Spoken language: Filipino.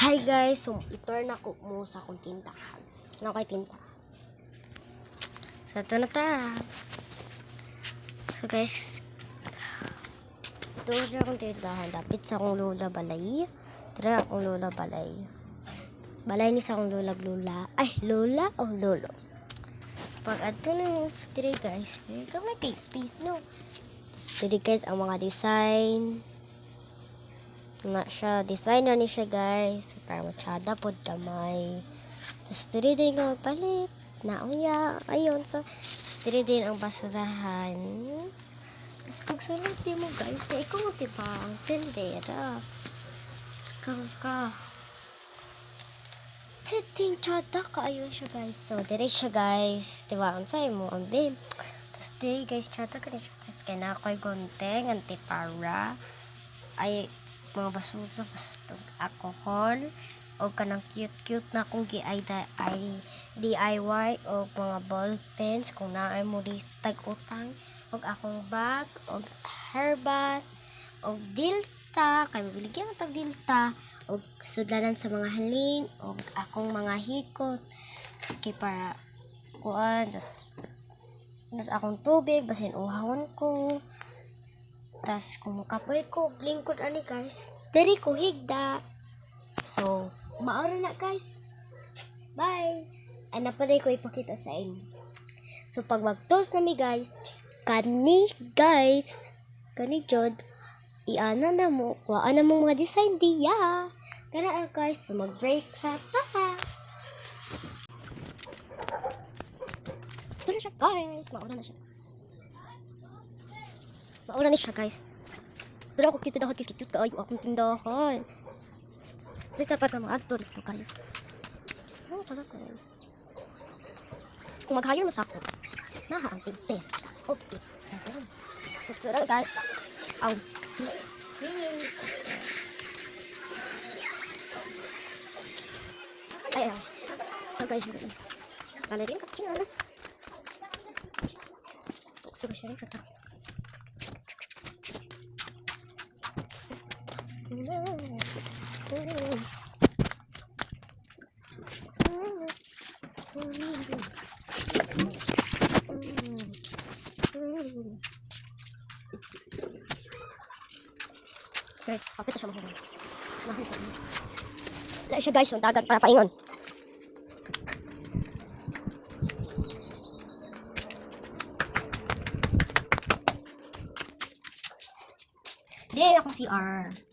Hi guys, so itor na ko mo sa akong tindahan. Ano kay tinta? So ito na ta. So guys, ito na akong tindahan. Dapit sa akong lola balay. Tara akong lola balay. Balay ni sa akong lola lula. Ay, lola o lolo? So pag ato na tiri guys, kamay space no. Tapos tiri guys ang mga design. Na siya, designer ni siya guys para matsada pod kamay. Tapos diri din ka magpalit na uya ayun. So diri din ang basurahan. Tapos pagsulod din mo guys na ikaw diba ang tendera ka titing tsada ka ayun siya guys. So diri siya guys diba ang sayo mo ang babe. Tapos diri guys tsada ka rin siya guys kaya na ako'y gonteng antipara ay mga basura alcohol o kanang cute na kung DIY o mga ball pens kung naay mo tag utang o akong bag o hairbat o dilta kay mabiligyan mo tag dilta o sudlanan sa mga halin o akong mga hikot kay para kuan das akong tubig basin uhawon ko. Tas kung kapoy ko lingkod ani guys diri ko higda. So maoro na guys, bye. Ana pa ko ipakita sa inyo. So pag mag-close na mi guys kani jod iana na mo kuhaan na mo mga design diya kana guys. So mag-break sa taha. Ito na siya guys, maura na siya. Maura ni siya guys. Ito ako cute dahil cute kaayo akong tindahan. Kasi dapat na mga actor ito guys. Oh, tsaka ko. Kung mag-hire mo sa ako, naha ang tigte. Okay. So tara guys. Aw. Ay. So guys, balerin ka kina. So siya rin kata. Guys, kapit siya mahirap. Wala siya guys, yung dagat para paingon. Hindi, akong CR.